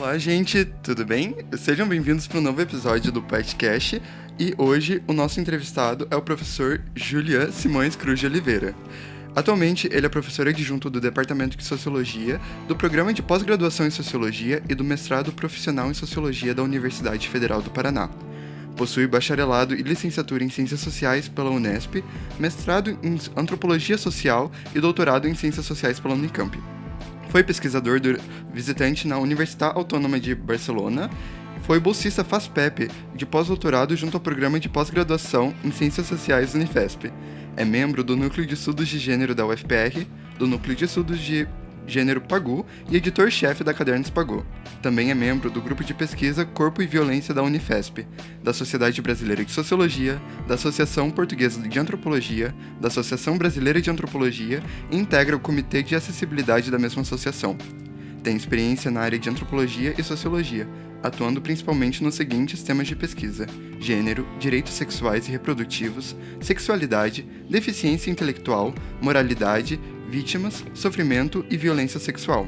Olá, gente, tudo bem? Sejam bem-vindos para um novo episódio do PetCast e hoje o nosso entrevistado é o professor Julian Simões Cruz de Oliveira. Atualmente, ele é professor adjunto do Departamento de Sociologia, do Programa de Pós-Graduação em Sociologia e do Mestrado Profissional em Sociologia da Universidade Federal do Paraná. Possui bacharelado e licenciatura em Ciências Sociais pela Unesp, mestrado em Antropologia Social e doutorado em Ciências Sociais pela Unicamp. Foi pesquisador visitante na Universitat Autònoma de Barcelona. Foi bolsista FASPEP de pós-doutorado junto ao Programa de Pós-Graduação em Ciências Sociais Unifesp. É membro do Núcleo de Estudos de Gênero da UFPR, do Núcleo de Estudos de Gênero PAGU e editor-chefe da Cadernos PAGU. Também é membro do Grupo de Pesquisa Corpo e Violência da Unifesp, da Sociedade Brasileira de Sociologia, da Associação Portuguesa de Antropologia, da Associação Brasileira de Antropologia e integra o Comitê de Acessibilidade da mesma associação. Tem experiência na área de Antropologia e Sociologia, atuando principalmente nos seguintes temas de pesquisa: gênero, direitos sexuais e reprodutivos, sexualidade, deficiência intelectual, moralidade, vítimas, sofrimento e violência sexual.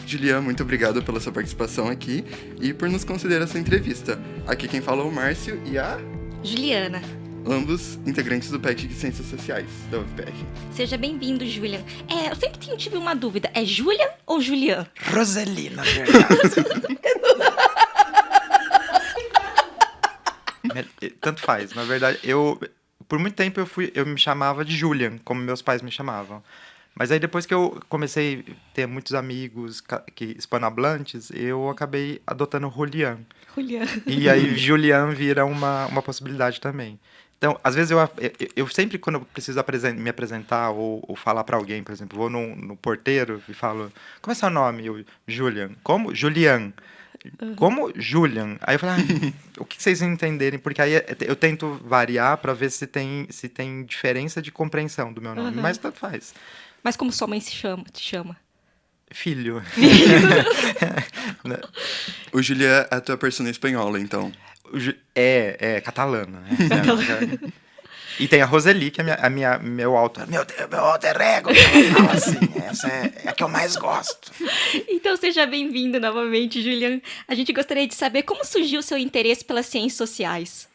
Julian, muito obrigado pela sua participação aqui e por nos conceder essa entrevista. Aqui quem fala é o Márcio e a... Juliana. Ambos integrantes do PET de Ciências Sociais da UFPR. Seja bem-vindo, Julian. Eu sempre tive uma dúvida. É Julian ou Julian? Roselina, verdade. Tanto faz. Na verdade, por muito tempo eu me chamava de Julian, como meus pais me chamavam. Mas aí depois que eu comecei a ter muitos amigos hispanohablantes, eu acabei adotando Julian. Julian. E aí Julian vira uma possibilidade também. Então, às vezes eu sempre, quando eu preciso me apresentar ou falar para alguém, por exemplo, vou no porteiro e falo, como é seu nome? Eu, Julian. Como? Julian. Como? Julian. Aí eu falo, o que vocês entenderem? Porque aí eu tento variar para ver se tem diferença de compreensão do meu nome, mas tanto faz. Mas como sua mãe te chama? Filho. O Julian é a tua persona espanhola, então. É catalana. E tem a Roseli, que é meu alter ego. Fala assim, essa é a que eu mais gosto. Então seja bem-vindo novamente, Julian. A gente gostaria de saber como surgiu o seu interesse pelas ciências sociais.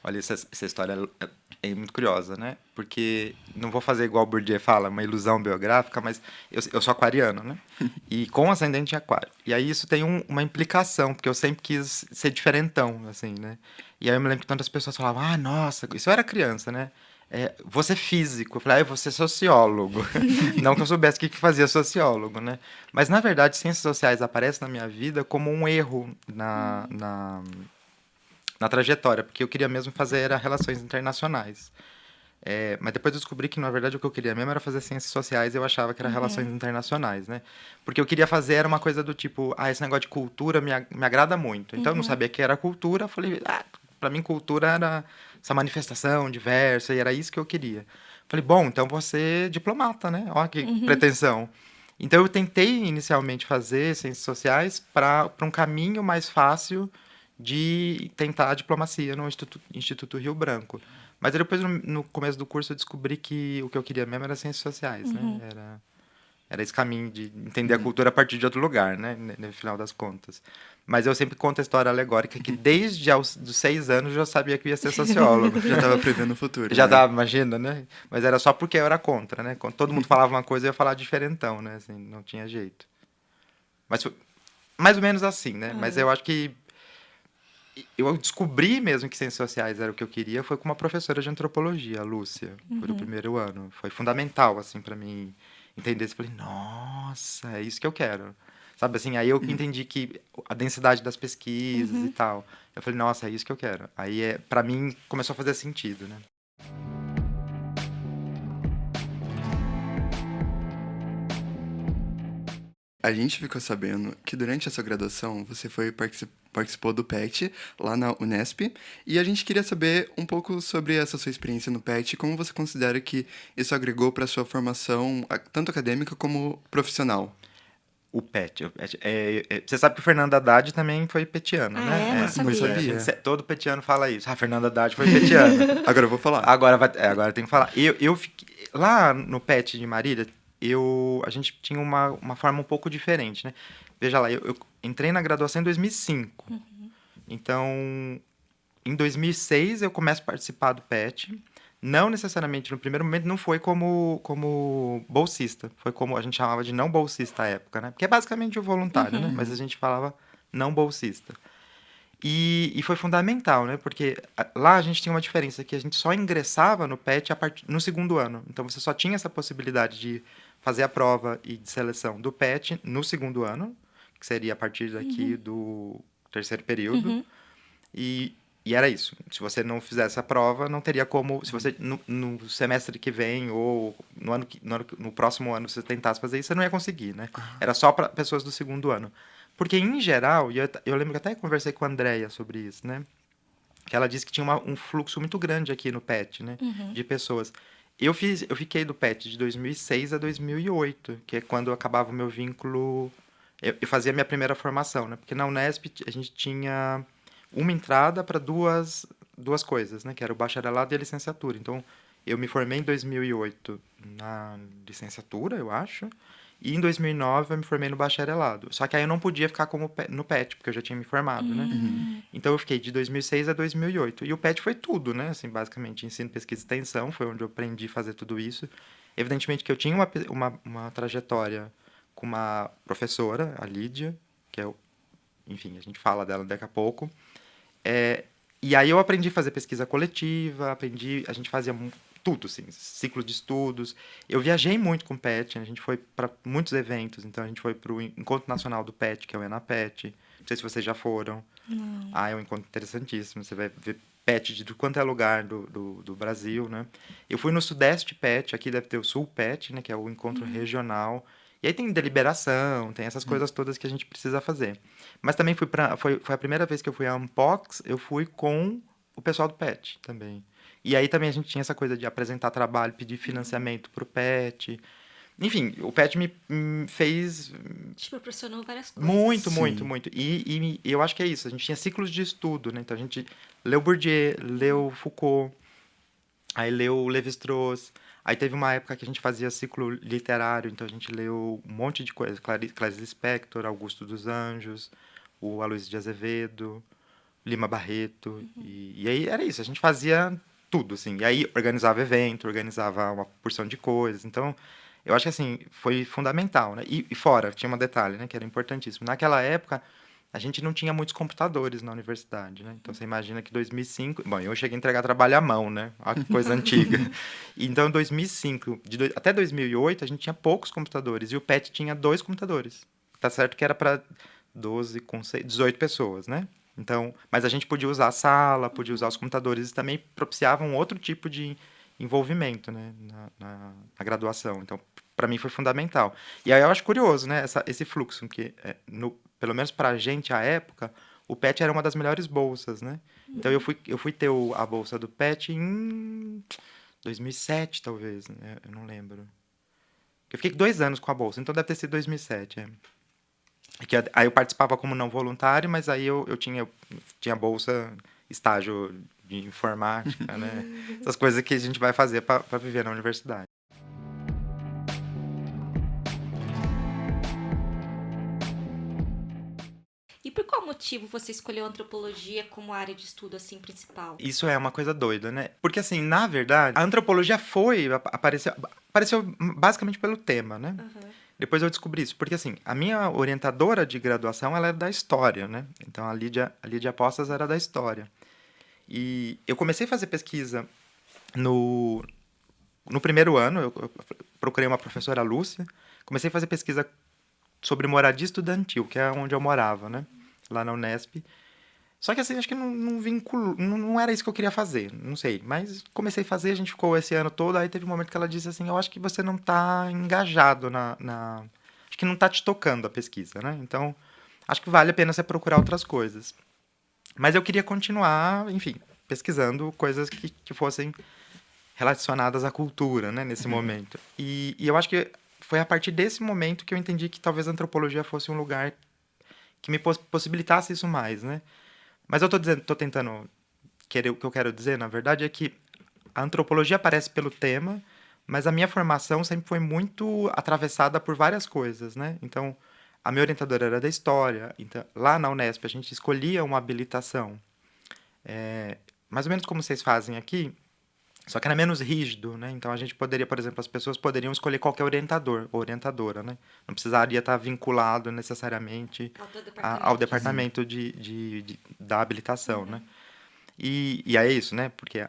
Olha, essa história é muito curiosa, né? Porque, não vou fazer igual o Bourdieu fala, uma ilusão biográfica, mas eu sou aquariano, né? E com ascendente em aquário. E aí isso tem uma implicação, porque eu sempre quis ser diferentão, assim, né? E aí eu me lembro que tantas pessoas falavam, nossa, isso eu era criança, né? Você físico. Eu falei, eu vou ser sociólogo. Não que eu soubesse o que fazia sociólogo, né? Mas, na verdade, ciências sociais aparecem na minha vida como um erro na trajetória, porque eu queria mesmo fazer relações internacionais. Mas depois eu descobri que, na verdade, o que eu queria mesmo era fazer ciências sociais e eu achava que era relações internacionais, né? Porque eu queria fazer era uma coisa do tipo, esse negócio de cultura me agrada muito. Então eu não sabia o que era cultura, eu falei, pra mim cultura era essa manifestação diversa e era isso que eu queria. Falei, bom, então vou ser diplomata, né? Olha que pretensão. Então eu tentei inicialmente fazer ciências sociais para um caminho mais fácil de tentar a diplomacia no Instituto Rio Branco. Mas depois, no começo do curso, eu descobri que o que eu queria mesmo era ciências sociais, né? Era esse caminho de entender a cultura a partir de outro lugar, né? No final das contas. Mas eu sempre conto a história alegórica que desde os 6 anos eu já sabia que eu ia ser sociólogo. Já estava prevendo o futuro. Já né? tava, imagina, né? Mas era só porque eu era contra, né? Quando todo mundo falava uma coisa, eu ia falar diferentão, né? Assim, não tinha jeito. Mas foi mais ou menos assim, né? Mas eu acho que eu descobri mesmo que ciências sociais era o que eu queria, foi com uma professora de antropologia, a Lúcia, por o primeiro ano. Foi fundamental, assim, para mim entender isso. Falei, nossa, é isso que eu quero. Sabe, assim, aí eu entendi que a densidade das pesquisas e tal. Eu falei, nossa, é isso que eu quero. Aí, para mim, começou a fazer sentido, né? A gente ficou sabendo que durante a sua graduação você participou do PET lá na Unesp e a gente queria saber um pouco sobre essa sua experiência no PET e como você considera que isso agregou para a sua formação, tanto acadêmica como profissional. O PET. Você sabe que o Fernando Haddad também foi petiano, né? Não sabia. Todo petiano fala isso. Fernando Haddad foi petiano. Agora eu vou falar. Agora tem que falar. Eu fiquei, lá no PET de Marília, a gente tinha uma forma um pouco diferente, né? Veja lá, entrei na graduação em 2005. Então, em 2006 eu começo a participar do PET. Não necessariamente, no primeiro momento, não foi como bolsista. Foi como a gente chamava de não bolsista à época, né? Porque é basicamente o voluntário, né? Mas a gente falava não bolsista. E foi fundamental, né? Porque lá a gente tinha uma diferença, que a gente só ingressava no PET no segundo ano. Então, você só tinha essa possibilidade de fazer a prova e de seleção do PET no segundo ano, que seria a partir daqui do terceiro período. E era isso. Se você não fizesse a prova, não teria como... Se você, no semestre que vem ou no próximo ano, você tentasse fazer isso, você não ia conseguir, né? Era só para pessoas do segundo ano. Porque, em geral, e eu lembro que até conversei com a Andrea sobre isso, né? Que ela disse que tinha um fluxo muito grande aqui no PET, né? De pessoas. Eu fiquei do PET de 2006 a 2008, que é quando acabava o meu vínculo... Eu fazia a minha primeira formação, né? Porque na Unesp a gente tinha uma entrada para duas coisas, né? Que era o bacharelado e a licenciatura. Então, eu me formei em 2008 na licenciatura, eu acho. E em 2009 eu me formei no bacharelado. Só que aí eu não podia ficar no PET, porque eu já tinha me formado, né? Então eu fiquei de 2006 a 2008. E o PET foi tudo, né? Assim, basicamente, ensino, pesquisa e extensão, foi onde eu aprendi a fazer tudo isso. Evidentemente que eu tinha uma trajetória com uma professora, a Lídia, que é, enfim, a gente fala dela daqui a pouco. E aí eu aprendi a fazer pesquisa coletiva, a gente fazia tudo, assim, ciclo de estudos. Eu viajei muito com o PET, a gente foi para muitos eventos, então a gente foi para o Encontro Nacional do PET, que é o ENAPET. Não sei se vocês já foram. Não. É um encontro interessantíssimo, você vai ver PET de quanto é lugar do Brasil, né? Eu fui no Sudeste PET, aqui deve ter o Sul PET, né, que é o encontro regional. E aí tem deliberação, tem essas coisas todas que a gente precisa fazer. Mas também foi a primeira vez que eu fui à Unpox, eu fui com o pessoal do PET também. E aí também a gente tinha essa coisa de apresentar trabalho, pedir financiamento pro PET. Enfim, o PET me fez Te proporcionou várias coisas. muito, Sim. muito, muito. E eu acho que é isso, a gente tinha ciclos de estudo, né? Então a gente leu Bourdieu, leu Foucault, aí leu Lévi-Strauss. Aí teve uma época que a gente fazia ciclo literário, então a gente leu um monte de coisa. Clarice Lispector, Augusto dos Anjos, o Aloysio de Azevedo, Lima Barreto. E aí era isso, a gente fazia tudo, assim. E aí organizava evento, organizava uma porção de coisas. Então, eu acho que, assim, foi fundamental, né? E fora, tinha um detalhe, né, que era importantíssimo. Naquela época, a gente não tinha muitos computadores na universidade, né? Então, você imagina que 2005... Bom, eu cheguei a entregar trabalho à mão, né? Olha que coisa antiga. Então, em 2005, até 2008, a gente tinha poucos computadores. E o PET tinha 2 computadores. Tá certo que era para 18 pessoas, né? Então, mas a gente podia usar a sala, podia usar os computadores. E também propiciava um outro tipo de envolvimento, né? Na graduação. Então, para mim foi fundamental. E aí eu acho curioso, né? Esse fluxo, que pelo menos pra gente, à época, o PET era uma das melhores bolsas, né? Então eu fui ter a bolsa do PET em 2007, talvez, né? Eu não lembro. Eu fiquei 2 anos com a bolsa, então deve ter sido 2007, aí eu participava como não voluntário, mas aí eu tinha bolsa, estágio de informática, né? Essas coisas que a gente vai fazer para viver na universidade. E por qual motivo você escolheu a antropologia como área de estudo assim principal? Isso é uma coisa doida, né? Porque, assim, na verdade, a antropologia apareceu basicamente pelo tema, né? Depois eu descobri isso. Porque, assim, a minha orientadora de graduação, ela era da história, né? Então, a Lídia Apostas era da história. E eu comecei a fazer pesquisa no primeiro ano. Eu procurei uma professora, Lúcia. Comecei a fazer pesquisa sobre moradia estudantil, que é onde eu morava, né? Lá na Unesp. Só que, assim, acho que não era isso que eu queria fazer, não sei. Mas comecei a fazer, a gente ficou esse ano todo, aí teve um momento que ela disse assim, eu acho que você não está engajado acho que não está te tocando a pesquisa, né? Então, acho que vale a pena você procurar outras coisas. Mas eu queria continuar, enfim, pesquisando coisas que fossem relacionadas à cultura, né, nesse momento. E eu acho que foi a partir desse momento que eu entendi que talvez a antropologia fosse um lugar que me possibilitasse isso mais, né? Mas eu tô tentando o que eu quero dizer, na verdade, é que a antropologia aparece pelo tema, mas a minha formação sempre foi muito atravessada por várias coisas, né? Então, a minha orientadora era da história, então lá na Unesp a gente escolhia uma habilitação, mais ou menos como vocês fazem aqui, só que era menos rígido, né? Então a gente poderia, por exemplo, as pessoas poderiam escolher qualquer orientador ou orientadora, né? Não precisaria estar vinculado necessariamente ao departamento da habilitação, né? E aí é isso, né? Porque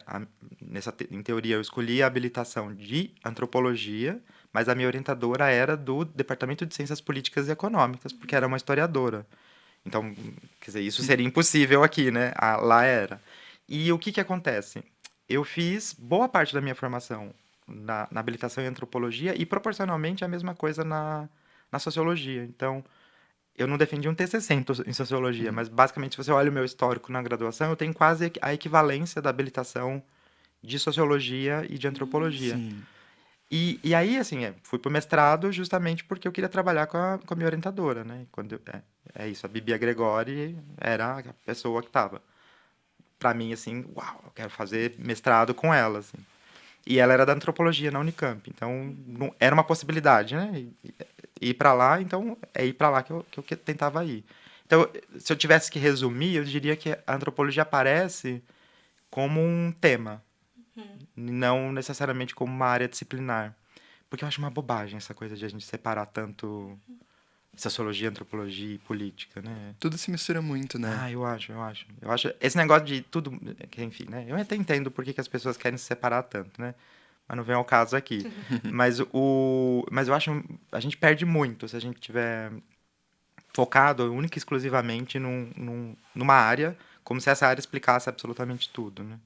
em teoria eu escolhi a habilitação de antropologia, mas a minha orientadora era do Departamento de Ciências Políticas e Econômicas, porque era uma historiadora. Então, quer dizer, isso seria impossível aqui, né? Lá era. E o que que acontece? Eu fiz boa parte da minha formação na habilitação em antropologia e proporcionalmente a mesma coisa na sociologia. Então, eu não defendi um TCC em sociologia, mas basicamente, se você olha o meu histórico na graduação, eu tenho quase a equivalência da habilitação de sociologia e de antropologia. Sim. E aí, assim, fui pro mestrado justamente porque eu queria trabalhar com a minha orientadora, né? É isso, a Bibia Gregori era a pessoa que estava. Pra mim, assim, uau, eu quero fazer mestrado com ela, assim. E ela era da antropologia na Unicamp, então era uma possibilidade, né? Ir para lá, então é ir para lá que eu tentava ir. Então, se eu tivesse que resumir, eu diria que a antropologia aparece como um tema, não necessariamente como uma área disciplinar. Porque eu acho uma bobagem essa coisa de a gente separar tanto sociologia, antropologia e política, né? Tudo se mistura muito, né? Ah, eu acho. Eu acho esse negócio de tudo, que, enfim, né? Eu até entendo por que as pessoas querem se separar tanto, né? Mas não vem ao caso aqui. Mas eu acho a gente perde muito se a gente tiver focado única e exclusivamente numa área, como se essa área explicasse absolutamente tudo, né?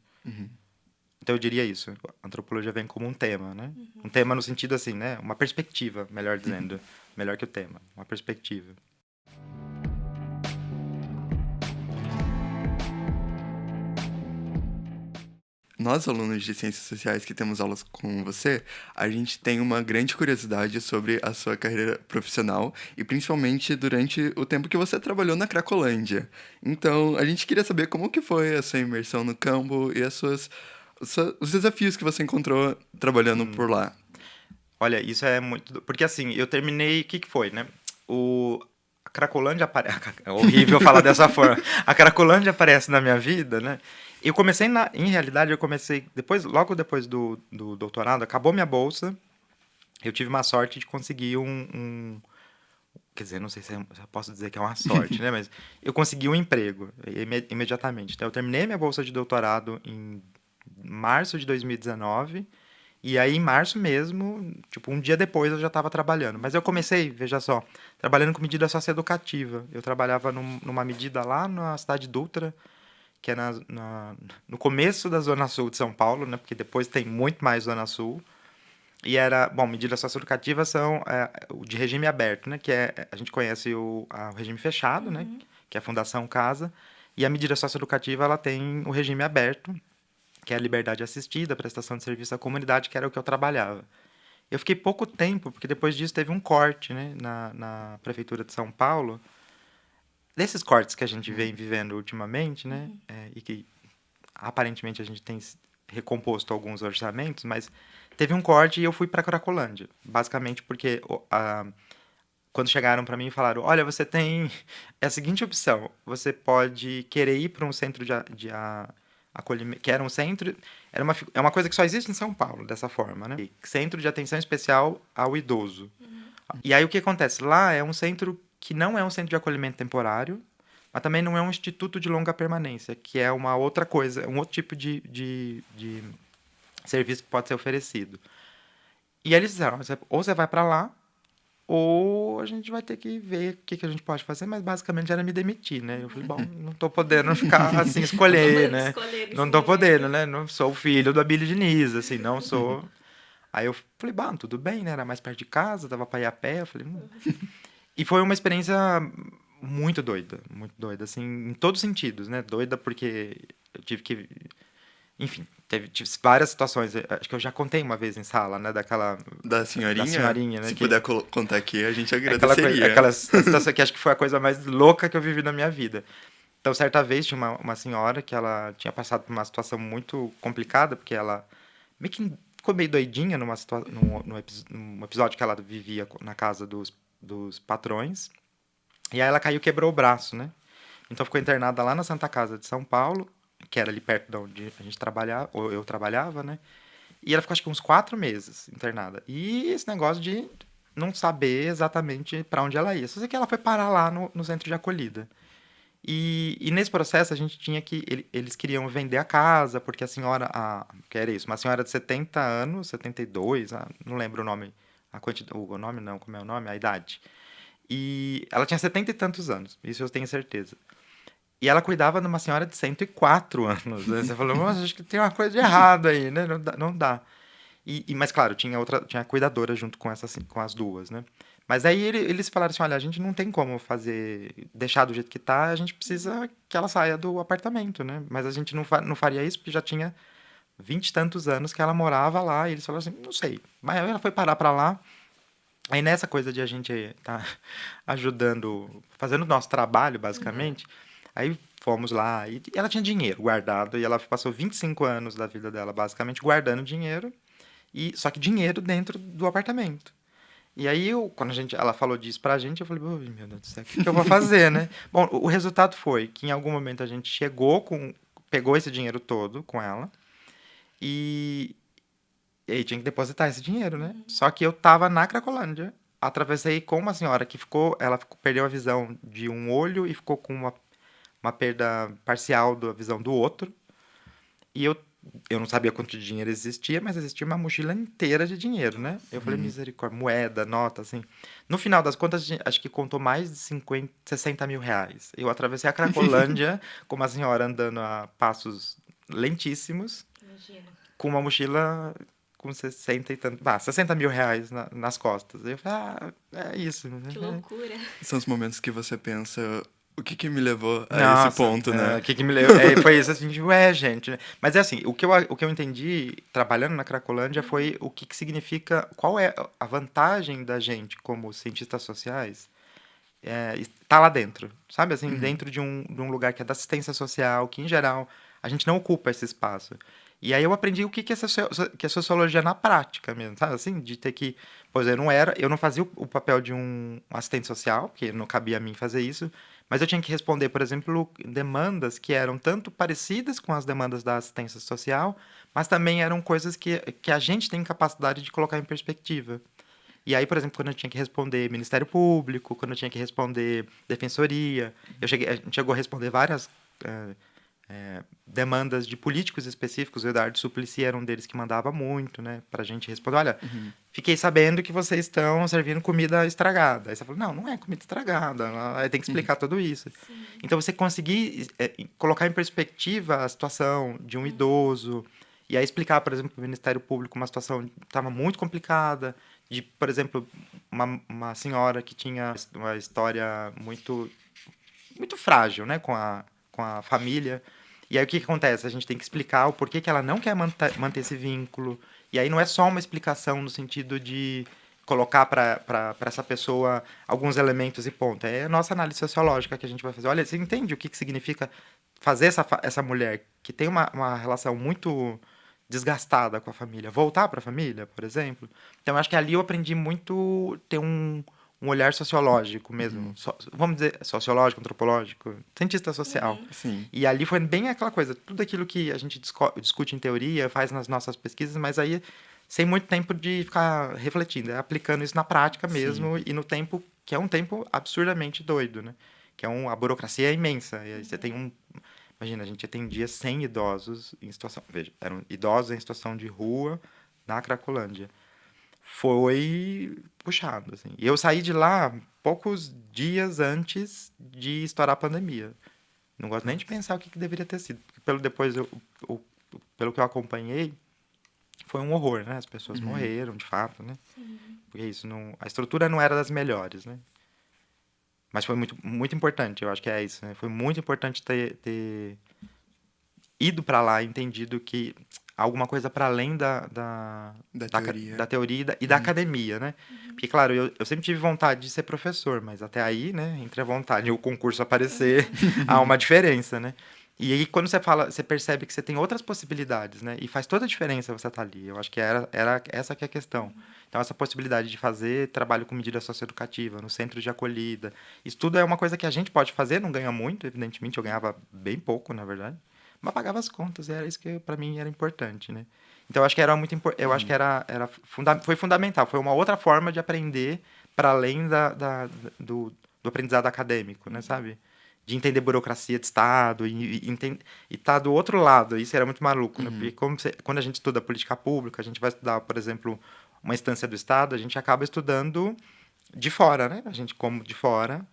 Então eu diria isso. A antropologia vem como um tema, né? Um tema no sentido assim, né? Uma perspectiva, melhor dizendo. Melhor que o tema. Uma perspectiva. Nós, alunos de Ciências Sociais que temos aulas com você, a gente tem uma grande curiosidade sobre a sua carreira profissional e principalmente durante o tempo que você trabalhou na Cracolândia. Então, a gente queria saber como que foi a sua imersão no campo e os desafios que você encontrou trabalhando por lá. Olha, isso é muito... Porque assim, eu terminei... O que foi, né? A Cracolândia aparece... É horrível falar dessa forma. A Cracolândia aparece na minha vida, né? Eu comecei, em realidade, logo depois do doutorado, acabou minha bolsa, eu tive uma sorte de conseguir quer dizer, não sei se eu posso dizer que é uma sorte, né? Mas eu consegui um emprego imediatamente. Então, eu terminei minha bolsa de doutorado em março de 2019, e aí em março mesmo, tipo, um dia depois eu já estava trabalhando. Mas eu comecei, veja só, trabalhando com medida socioeducativa. Eu trabalhava numa medida lá na cidade de Dutra, que é no começo da Zona Sul de São Paulo, né? Porque depois tem muito mais Zona Sul. E medidas socioeducativas são o de regime aberto, né? Que a gente conhece o regime fechado, né? Que é a Fundação Casa. E a medida socioeducativa, ela tem o regime aberto, que é a liberdade assistida, a prestação de serviço à comunidade, que era o que eu trabalhava. Eu fiquei pouco tempo, porque depois disso teve um corte, né? Na Prefeitura de São Paulo, desses cortes que a gente vem vivendo ultimamente, né? E que aparentemente a gente tem recomposto alguns orçamentos, mas teve um corte e eu fui para Cracolândia, basicamente porque quando chegaram para mim e falaram, olha, você tem a seguinte opção, você pode querer ir para um centro de acolhimento, que era um centro, é uma coisa que só existe em São Paulo, dessa forma, né? Centro de Atenção Especial ao Idoso. E aí o que acontece? Lá é um centro que não é um centro de acolhimento temporário, mas também não é um instituto de longa permanência, que é uma outra coisa, um outro tipo de serviço que pode ser oferecido. E eles disseram, ou você vai para lá, ou a gente vai ter que ver o que a gente pode fazer, mas basicamente era me demitir, né? Eu falei, bom, não tô podendo ficar assim, escolher, né? Não tô podendo, né? Não sou o filho do Abílio Diniz, assim, não sou... Aí eu falei, bom, tudo bem, né? Era mais perto de casa, dava pra ir a pé, eu falei... E foi uma experiência muito doida, assim, em todos os sentidos, né? Doida porque eu tive que... Enfim, tive várias situações. Acho que eu já contei uma vez em sala, né? Da senhorinha? Né? Se puder contar aqui, a gente agradeceria. Aquela situação que acho que foi a coisa mais louca que eu vivi na minha vida. Então, certa vez, tinha uma senhora que ela tinha passado por uma situação muito complicada, porque ela meio que ficou meio doidinha num episódio que ela vivia na casa dos patrões. E aí ela caiu e quebrou o braço, né? Então ficou internada lá na Santa Casa de São Paulo, que era ali perto de onde a gente trabalhava, ou eu trabalhava, né? E ela ficou acho que uns 4 meses internada. E esse negócio de não saber exatamente para onde ela ia. Só sei que ela foi parar lá no centro de acolhida. E nesse processo a gente tinha que. Eles queriam vender a casa, porque a senhora. Que era isso? Uma senhora de 70 anos, 72, não lembro o nome. O nome não, como é o nome? A idade. E ela tinha 70 e tantos anos, isso eu tenho certeza. E ela cuidava de uma senhora de 104 anos. Né? Você falou, nossa, acho que tem uma coisa de errado aí, né? Não dá. Não dá. Mas claro, tinha cuidadora junto com as duas, né? Mas aí eles falaram assim, olha, a gente não tem como deixar do jeito que tá, a gente precisa que ela saia do apartamento, né? Mas a gente não faria isso porque já tinha 20 e tantos anos que ela morava lá, e eles falaram assim, não sei. Mas aí ela foi parar pra lá, aí nessa coisa de a gente tá ajudando, fazendo o nosso trabalho, basicamente, aí fomos lá, e ela tinha dinheiro guardado, e ela passou 25 anos da vida dela, basicamente, guardando dinheiro, só que dinheiro dentro do apartamento. E aí, quando ela falou disso pra gente, eu falei, "Ui, meu Deus do céu, o que eu vou fazer, né? Bom, o resultado foi que em algum momento a gente pegou esse dinheiro todo com ela e, e aí tinha que depositar esse dinheiro, né? Só que eu tava na Cracolândia, atravessei com uma senhora que perdeu a visão de um olho e ficou com uma perda parcial da visão do outro. E eu não sabia quanto de dinheiro existia, mas existia uma mochila inteira de dinheiro, né? Eu falei, misericórdia, moeda, nota, assim. No final das contas, acho que contou mais de 60 mil reais. Eu atravessei a Cracolândia com uma senhora andando a passos lentíssimos, Imagina. com uma mochila com 60 e tanto, 60 mil reais nas costas. Eu falei, é isso. Que loucura. São os momentos que você pensa, o que me levou a Nossa, esse ponto, né? O que me levou? Foi isso, assim, gente, né? Mas é assim, o que eu entendi trabalhando na Cracolândia foi o que significa, qual é a vantagem da gente como cientistas sociais estar lá dentro, sabe? Assim, dentro de um lugar que é da assistência social, que em geral a gente não ocupa esse espaço. E aí eu aprendi o que é sociologia na prática mesmo, sabe? Assim, de ter que... Pois eu não fazia o papel de um assistente social, porque não cabia a mim fazer isso, mas eu tinha que responder, por exemplo, demandas que eram tanto parecidas com as demandas da assistência social, mas também eram coisas que a gente tem capacidade de colocar em perspectiva. E aí, por exemplo, quando eu tinha que responder Ministério Público, quando eu tinha que responder Defensoria, a gente chegou a responder várias demandas de políticos específicos. O Eduardo Suplicy era um deles que mandava muito, né, pra gente responder, olha, fiquei sabendo que vocês estão servindo comida estragada. Aí você falou, não é comida estragada, aí tem que explicar tudo isso. Sim. Então, você conseguir colocar em perspectiva a situação de um idoso, e aí explicar, por exemplo, para o Ministério Público uma situação que estava muito complicada, de, por exemplo, uma senhora que tinha uma história muito, muito frágil, né, com a família. E aí o que acontece? A gente tem que explicar o porquê que ela não quer manter esse vínculo. E aí não é só uma explicação no sentido de colocar para essa pessoa alguns elementos e ponto. É a nossa análise sociológica que a gente vai fazer. Olha, você entende o que significa fazer essa mulher que tem uma relação muito desgastada com a família, voltar para a família, por exemplo? Então, eu acho que ali eu aprendi muito ter um olhar sociológico mesmo. Vamos dizer, sociológico, antropológico, cientista social. Sim. E ali foi bem aquela coisa, tudo aquilo que a gente discute em teoria, faz nas nossas pesquisas, mas aí sem muito tempo de ficar refletindo, aplicando isso na prática mesmo, e no tempo, que é um tempo absurdamente doido, né? Que a burocracia é imensa. E aí você tem imagina, a gente atendia 100 idosos em situação... Veja, eram idosos em situação de rua na Cracolândia. Foi puxado, assim. E eu saí de lá poucos dias antes de estourar a pandemia. Não gosto nem de pensar o que deveria ter sido. Porque pelo que eu acompanhei, foi um horror, né? As pessoas morreram, de fato, né? Porque isso a estrutura não era das melhores, né? Mas foi muito, muito importante, eu acho que é isso, né? Foi muito importante ter ido para lá e entendido que alguma coisa para além da teoria e da academia, né? Porque, claro, eu sempre tive vontade de ser professor, mas até aí, né? Entre a vontade e o concurso aparecer, há uma diferença, né? E aí, quando você fala, você percebe que você tem outras possibilidades, né? E faz toda a diferença você estar ali. Eu acho que era essa que é a questão. Então, essa possibilidade de fazer trabalho com medida socioeducativa, no centro de acolhida. Isso tudo é uma coisa que a gente pode fazer, não ganha muito, evidentemente. Eu ganhava bem pouco, na verdade. Mas pagava as contas, e era isso que, para mim, era importante, né? Então, eu acho que era muito importante. Eu acho que foi fundamental. Foi uma outra forma de aprender para além do aprendizado acadêmico, né, sabe? De entender burocracia de Estado e tá do outro lado. Isso era muito maluco, né? Porque quando a gente estuda política pública, a gente vai estudar, por exemplo, uma instância do Estado, a gente acaba estudando de fora, né? A gente, como de fora,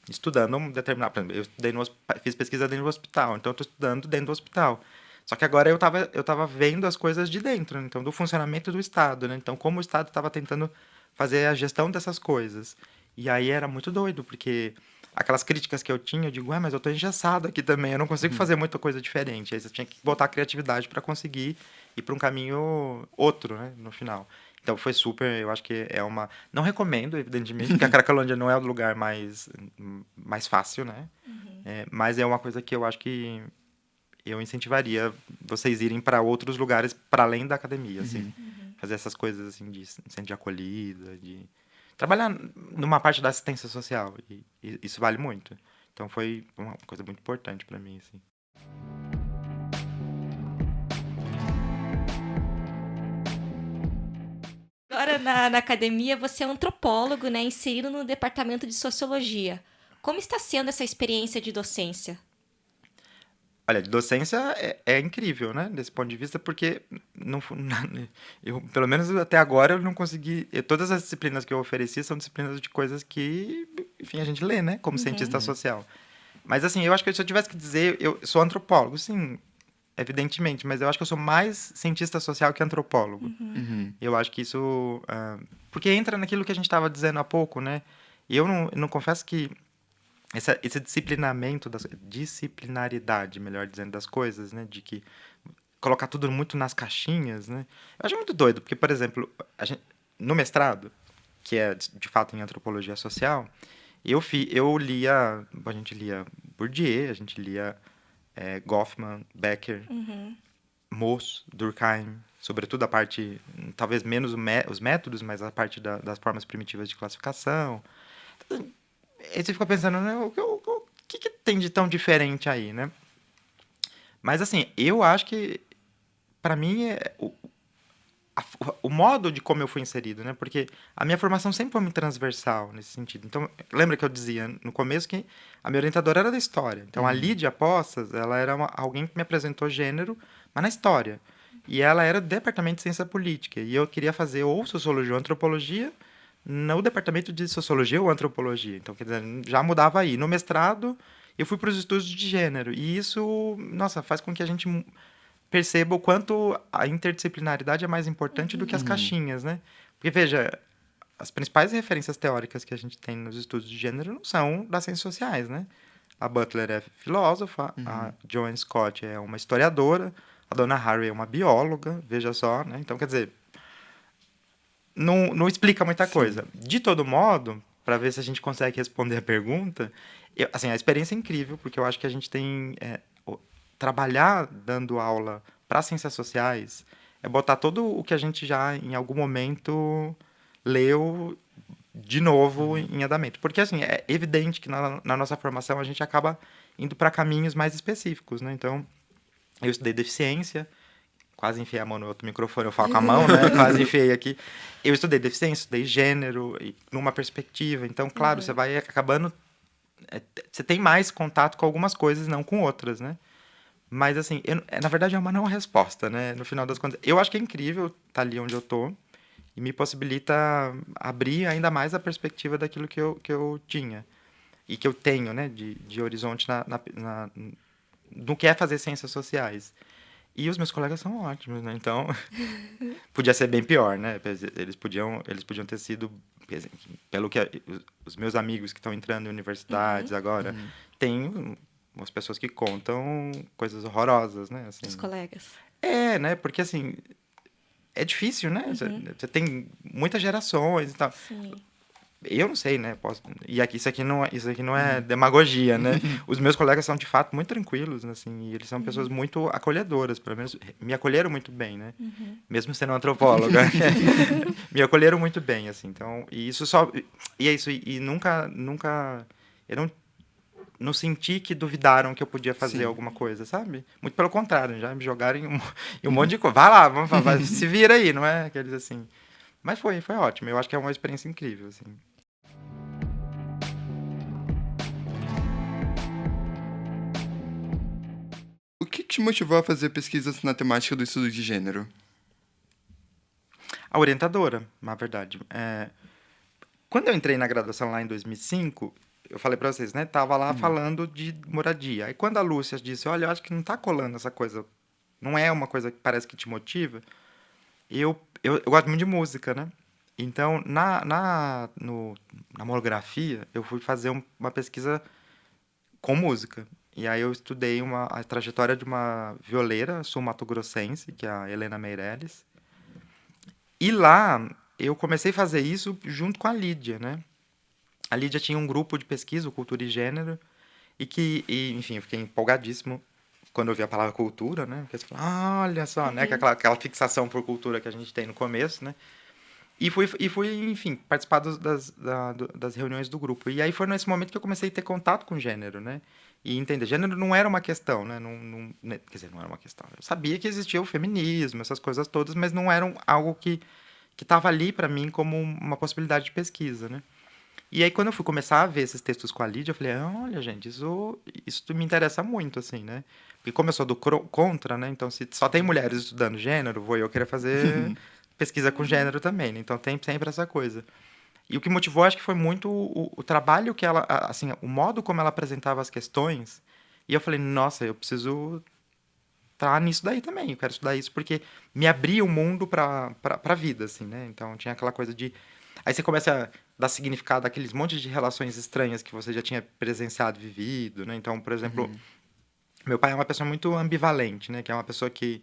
estudando um determinado... Por exemplo, eu estudei fiz pesquisa dentro do hospital, então eu estou estudando dentro do hospital. Só que agora eu tava vendo as coisas de dentro, né? Então, do funcionamento do Estado, né? Então, como o Estado estava tentando fazer a gestão dessas coisas. E aí era muito doido, porque aquelas críticas que eu tinha, eu digo, mas eu tô engessado aqui também, eu não consigo fazer muita coisa diferente. Aí você tinha que botar a criatividade para conseguir ir para um caminho outro, né, no final. Então foi super, eu acho que é uma... Não recomendo, evidentemente, porque a Cracolândia não é o lugar mais fácil, né? Mas é uma coisa que eu acho que eu incentivaria vocês irem para outros lugares para além da academia, assim. Fazer essas coisas, assim, de centro de acolhida, de... Trabalhar numa parte da assistência social, e isso vale muito. Então foi uma coisa muito importante para mim, assim. Agora, na academia, você é antropólogo, né, inserido no departamento de sociologia. Como está sendo essa experiência de docência? Olha, docência é incrível, né? Desse ponto de vista, porque eu, pelo menos até agora, eu não consegui... Todas as disciplinas que eu ofereci são disciplinas de coisas que, enfim, a gente lê, né? Como cientista social. Mas, assim, eu acho que se eu tivesse que dizer... Eu sou antropólogo, sim, evidentemente, mas eu acho que eu sou mais cientista social que antropólogo. Eu acho que isso... porque entra naquilo que a gente estava dizendo há pouco, né? E eu não confesso que... Esse disciplinamento, disciplinaridade, melhor dizendo, das coisas, né? De que colocar tudo muito nas caixinhas, né? Eu acho muito doido, porque, por exemplo, no mestrado, que é de fato em antropologia social, eu lia, a gente lia Bourdieu, a gente lia Goffman, Becker, Mauss, Durkheim, sobretudo a parte, talvez menos os métodos, mas a parte das formas primitivas de classificação. Aí você fica pensando, né, o que tem de tão diferente aí, né? Mas, assim, eu acho que, para mim, o modo de como eu fui inserido, né? Porque a minha formação sempre foi muito transversal nesse sentido. Então, lembra que eu dizia no começo que a minha orientadora era da história. Então, a Lídia Poças, ela era alguém que me apresentou gênero, mas na história. E ela era do departamento de ciência política. E eu queria fazer ou sociologia ou antropologia no departamento de sociologia ou antropologia. Então, quer dizer, já mudava aí. No mestrado, eu fui para os estudos de gênero. E isso, nossa, faz com que a gente perceba o quanto a interdisciplinaridade é mais importante do que as caixinhas, né? Porque, veja, as principais referências teóricas que a gente tem nos estudos de gênero não são das ciências sociais, né? A Butler é filósofa, a Joan Scott é uma historiadora, a Donna Haraway é uma bióloga, veja só, né? Então, quer dizer, não explica muita coisa. De todo modo, para ver se a gente consegue responder a pergunta, assim, a experiência é incrível, porque eu acho que a gente tem... trabalhar dando aula para ciências sociais é botar todo o que a gente já, em algum momento, leu de novo em andamento. Porque, assim, é evidente que na nossa formação a gente acaba indo para caminhos mais específicos, né? Então, eu estudei deficiência, quase enfiei a mão no outro microfone, eu falo com a mão, né? Quase enfiei aqui. Eu estudei deficiência, estudei gênero, numa perspectiva. Então, claro, você vai acabando... Você tem mais contato com algumas coisas, não com outras, né? Mas, assim, na verdade é uma não resposta, né? No final das contas, eu acho que é incrível estar ali onde eu tô e me possibilita abrir ainda mais a perspectiva daquilo que eu tinha e que eu tenho, né? De horizonte no que é fazer ciências sociais. E os meus colegas são ótimos, né? Então, podia ser bem pior, né? Eles podiam ter sido, pelo que os meus amigos que estão entrando em universidades agora, têm umas pessoas que contam coisas horrorosas, né? Assim, Os colegas. né? Porque, assim, é difícil, né? Você tem muitas gerações e tal. Sim. eu não sei, né? E aqui, isso aqui não é demagogia, né? Os meus colegas são, de fato, muito tranquilos, assim, e eles são pessoas muito acolhedoras, pelo menos me acolheram muito bem, né? Mesmo sendo antropóloga. Me acolheram muito bem, assim, então, e isso só... E é isso, e nunca... Eu não senti que duvidaram que eu podia fazer Sim. alguma coisa, sabe? Muito pelo contrário, já me jogaram em um monte de coisa. Vai lá, se vira aí, não é? Aqueles assim... Mas foi ótimo, eu acho que é uma experiência incrível, assim. O que te motivou a fazer pesquisas na temática do estudo de gênero? A orientadora, na verdade. Quando eu entrei na graduação lá em 2005, eu falei pra vocês, né? Tava lá falando de moradia. Aí quando a Lúcia disse, olha, eu acho que não tá colando essa coisa, não é uma coisa que parece que te motiva, eu gosto muito de música, né? Então, na monografia, eu fui fazer uma pesquisa com música. E aí eu estudei a trajetória de uma violeira sul-mato-grossense, que é a Helena Meirelles. E lá eu comecei a fazer isso junto com a Lídia, né? A Lídia tinha um grupo de pesquisa, o Cultura e Gênero, enfim, eu fiquei empolgadíssimo quando eu vi a palavra cultura, né? Porque você fala, olha só, né? Que é aquela fixação por cultura que a gente tem no começo, né? E fui, enfim, participar das reuniões do grupo. E aí foi nesse momento que eu comecei a ter contato com gênero, né? E entender. Gênero não era uma questão, né? Quer dizer, não era uma questão. Eu sabia que existia o feminismo, essas coisas todas, mas não eram algo que estava ali para mim como uma possibilidade de pesquisa, né? E aí, quando eu fui começar a ver esses textos com a Lídia, eu falei, olha, gente, isso me interessa muito, assim, né? Porque como eu sou do contra, né? Então, se só tem mulheres estudando gênero, vou eu querer fazer pesquisa com gênero também, né? Então, tem sempre essa coisa. E o que motivou, acho que foi muito o trabalho que ela, assim, o modo como ela apresentava as questões. E eu falei, nossa, eu preciso estar nisso daí também. Eu quero estudar isso porque me abria o mundo para a vida, assim, né? Então, tinha aquela coisa de... Aí você começa a dar significado àqueles montes de relações estranhas que você já tinha presenciado, vivido, né? Então, por exemplo, meu pai é uma pessoa muito ambivalente, né? Que é uma pessoa que,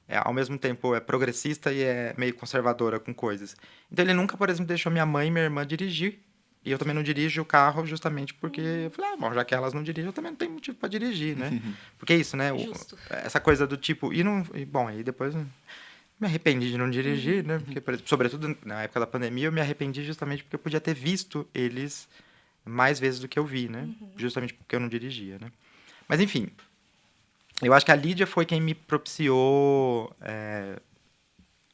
ao mesmo tempo, é progressista e é meio conservadora com coisas. Então, ele nunca, por exemplo, deixou minha mãe e minha irmã dirigir. E eu também não dirijo o carro justamente porque eu falei, bom, já que elas não dirigem, eu também não tenho motivo para dirigir, né? Porque é isso, né? Justo. Essa coisa do tipo... Bom, aí depois... Me arrependi de não dirigir, né? Porque, sobretudo na época da pandemia, eu me arrependi justamente porque eu podia ter visto eles mais vezes do que eu vi, né? Justamente porque eu não dirigia, né? Mas, enfim, eu acho que a Lídia foi quem me propiciou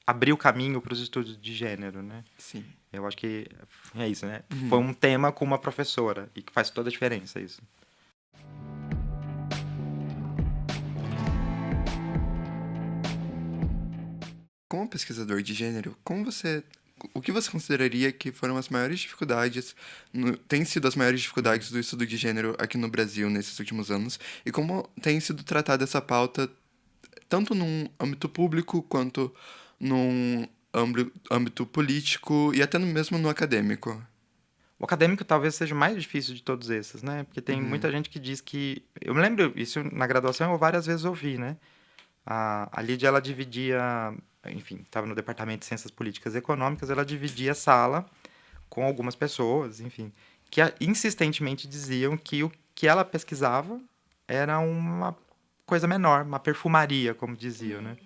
abrir o caminho para os estudos de gênero, né? Sim. Eu acho que é isso, né? Foi um tema com uma professora e que faz toda a diferença isso. Como pesquisador de gênero, o que você consideraria que foram as maiores dificuldades, têm sido as maiores dificuldades do estudo de gênero aqui no Brasil nesses últimos anos, e como tem sido tratada essa pauta tanto num âmbito público quanto num âmbito político e até mesmo no acadêmico? O acadêmico talvez seja o mais difícil de todos esses, né? Porque tem muita gente que diz que... Eu me lembro, isso na graduação eu várias vezes ouvi, né? A Lídia, ela dividia... Enfim, estava no departamento de Ciências Políticas e Econômicas, ela dividia a sala com algumas pessoas, enfim, que insistentemente diziam que o que ela pesquisava era uma coisa menor, uma perfumaria, como diziam, né?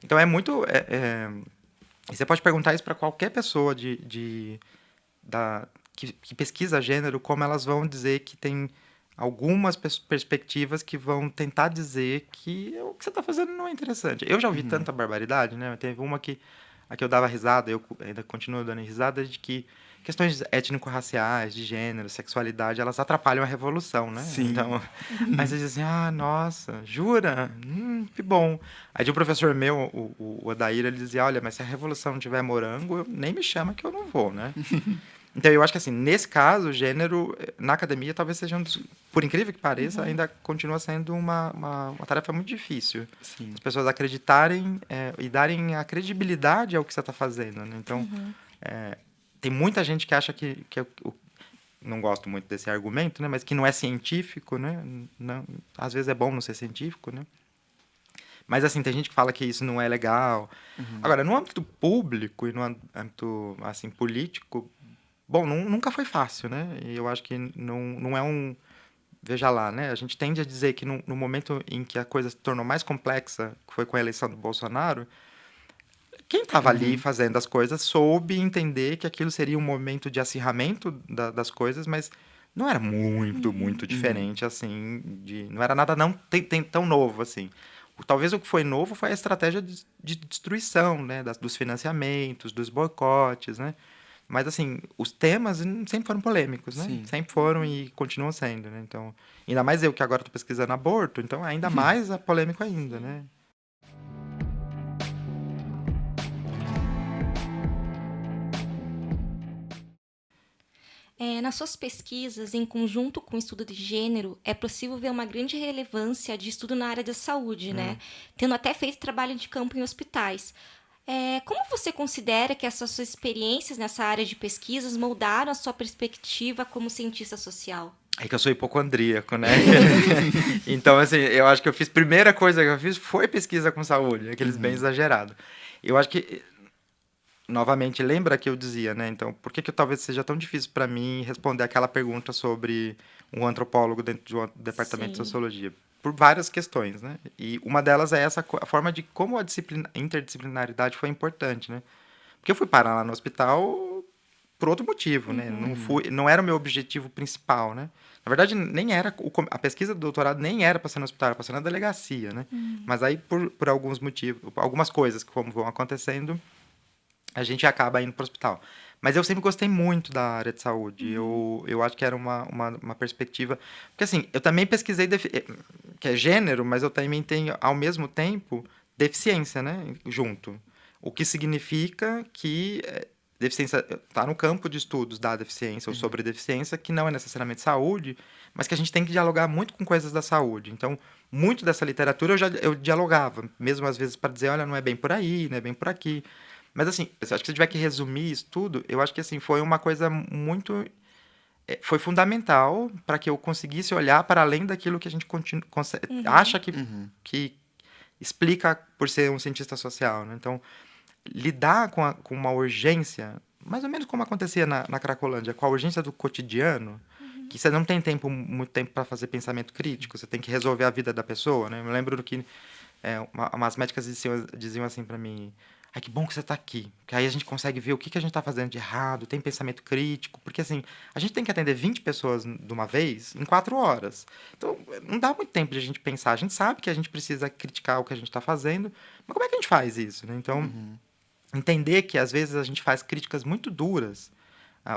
Então é muito... você pode perguntar isso para qualquer pessoa que pesquisa gênero, como elas vão dizer que tem algumas perspectivas que vão tentar dizer que o que você está fazendo não é interessante. Eu já ouvi tanta barbaridade, né? Teve uma a que eu dava risada, eu ainda continuo dando risada, de que questões étnico-raciais, de gênero, sexualidade, elas atrapalham a revolução, né? Sim. Então, aí você diz assim, nossa, jura? Que bom. Aí de um professor meu, o Odair, ele dizia, olha, mas se a revolução não tiver morango, nem me chama que eu não vou, né? Então, eu acho que, assim, nesse caso, o gênero, na academia, talvez seja por incrível que pareça, ainda continua sendo uma tarefa muito difícil. Sim. As pessoas acreditarem e darem a credibilidade ao que você está fazendo, né? Então, tem muita gente que acha que não gosto muito desse argumento, né? Mas que não é científico, né? Não, às vezes é bom não ser científico, né? Mas, assim, tem gente que fala que isso não é legal. Agora, no âmbito público e no âmbito, assim, político, Bom, nunca foi fácil, né? E eu acho que não é um... Veja lá, né? A gente tende a dizer que no momento em que a coisa se tornou mais complexa, que foi com a eleição do Bolsonaro, quem estava ali fazendo as coisas soube entender que aquilo seria um momento de acirramento das coisas, mas não era muito diferente, assim, não era nada não tão novo, assim. Talvez o que foi novo foi a estratégia de destruição, né, dos financiamentos, dos boicotes, né? Mas, assim, os temas sempre foram polêmicos, né? Sim. Sempre foram e continuam sendo, né? Então, ainda mais eu que agora estou pesquisando aborto, então ainda mais polêmico ainda, né? Nas suas pesquisas, em conjunto com o estudo de gênero, é possível ver uma grande relevância de estudo na área da saúde, né? Tendo até feito trabalho de campo em hospitais. Como você considera que essas suas experiências nessa área de pesquisas moldaram a sua perspectiva como cientista social? É que eu sou hipocondríaco, né? Então, assim, eu acho que primeira coisa que eu fiz foi pesquisa com saúde, aqueles bem exagerados. Eu acho que, novamente, lembra que eu dizia, né? Então, por que talvez seja tão difícil para mim responder aquela pergunta sobre um antropólogo dentro de um departamento de Sim. sociologia? Por várias questões, né? E uma delas é a forma de como a interdisciplinaridade foi importante, né? Porque eu fui parar lá no hospital por outro motivo, né? Não era o meu objetivo principal, né? Na verdade, nem era a pesquisa do doutorado nem era para ser no hospital, era para ser na delegacia, né? Mas aí por alguns motivos, algumas coisas que como vão acontecendo, a gente acaba indo para o hospital. Mas eu sempre gostei muito da área de saúde. Eu acho que era uma perspectiva. Porque, assim, eu também pesquisei que é gênero, mas eu também tenho, ao mesmo tempo, deficiência, né? Junto. O que significa que deficiência está no campo de estudos da deficiência ou sobre deficiência, que não é necessariamente saúde, mas que a gente tem que dialogar muito com coisas da saúde. Então, muito dessa literatura eu dialogava, mesmo às vezes para dizer, olha, não é bem por aí, não é bem por aqui. Mas, assim, eu acho que se tiver que resumir isso tudo, eu acho que, assim, foi uma coisa muito... Foi fundamental para que eu conseguisse olhar para além daquilo que a gente acha que explica por ser um cientista social, né? Então, lidar com uma urgência, mais ou menos como acontecia na Cracolândia, com a urgência do cotidiano, que você não tem muito tempo para fazer pensamento crítico, você tem que resolver a vida da pessoa, né? Eu me lembro do que umas médicas diziam assim para mim, ai, que bom que você está aqui, porque aí a gente consegue ver o que a gente está fazendo de errado, tem pensamento crítico, porque assim, a gente tem que atender 20 pessoas de uma vez em 4 horas. Então, não dá muito tempo de a gente pensar. A gente sabe que a gente precisa criticar o que a gente está fazendo, mas como é que a gente faz isso, né? Então, entender que às vezes a gente faz críticas muito duras,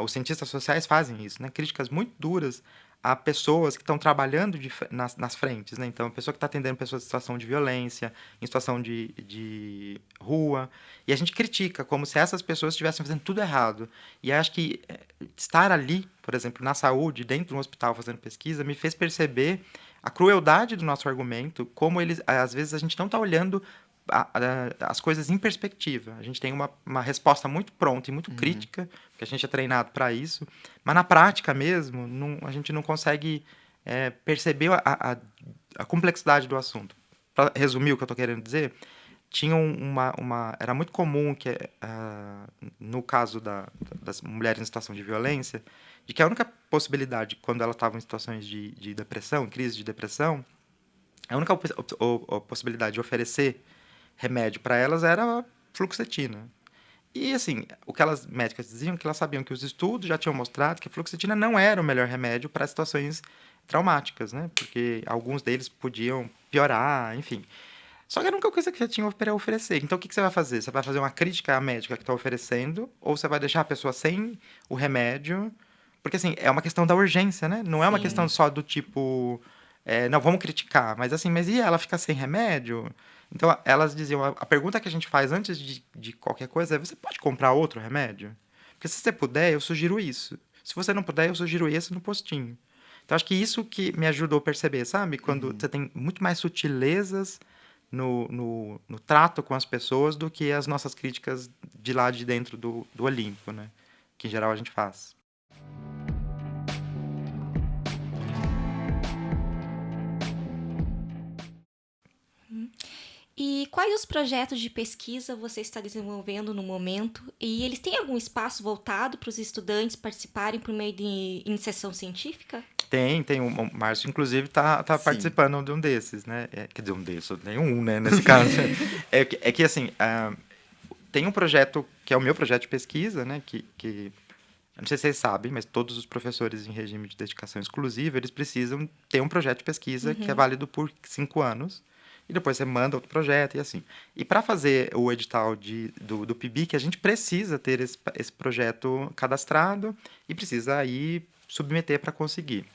os cientistas sociais fazem isso, né? Críticas muito duras a pessoas que estão trabalhando nas frentes, né? Então, a pessoa que está atendendo pessoas em situação de violência, em situação de rua, e a gente critica como se essas pessoas estivessem fazendo tudo errado. E acho que estar ali, por exemplo, na saúde, dentro de um hospital fazendo pesquisa, me fez perceber a crueldade do nosso argumento, como às vezes a gente não está olhando as coisas em perspectiva. A gente tem uma resposta muito pronta e muito crítica, porque a gente é treinado para isso, mas na prática mesmo, a gente não consegue perceber a complexidade do assunto. Para resumir o que eu estou querendo dizer, tinha era muito comum que, no caso das mulheres em situação de violência, de que a única possibilidade, quando elas estavam em situações de depressão, crise de depressão, a única possibilidade de oferecer remédio para elas era fluoxetina. E, assim, o que elas médicas diziam, que elas sabiam que os estudos já tinham mostrado que a fluoxetina não era o melhor remédio para situações traumáticas, né? Porque alguns deles podiam piorar, enfim. Só que era a única coisa que já tinha para oferecer. Então, o que você vai fazer? Você vai fazer uma crítica à médica que está oferecendo, ou você vai deixar a pessoa sem o remédio? Porque, assim, é uma questão da urgência, né? Não é uma questão só do tipo... não, vamos criticar, mas assim, mas e ela fica sem remédio? Então, elas diziam, a pergunta que a gente faz antes de qualquer coisa é, você pode comprar outro remédio? Porque se você puder, eu sugiro isso. Se você não puder, eu sugiro esse no postinho. Então, acho que isso que me ajudou a perceber, sabe? Quando você tem muito mais sutilezas no trato com as pessoas do que as nossas críticas de lá de dentro do Olimpo, né? Que, em geral, a gente faz. E quais os projetos de pesquisa você está desenvolvendo no momento? E eles têm algum espaço voltado para os estudantes participarem por meio de iniciação científica? Tem. O Márcio, inclusive, tá Sim. participando de um desses, né? Quer dizer, um desses, nenhum, né, nesse caso. É que assim, tem um projeto, que é o meu projeto de pesquisa, né? Eu não sei se vocês sabem, mas todos os professores em regime de dedicação exclusiva, eles precisam ter um projeto de pesquisa que é válido por 5 anos. E depois você manda outro projeto e assim. E para fazer o edital do PIBIC, a gente precisa ter esse projeto cadastrado e precisa aí submeter para conseguir.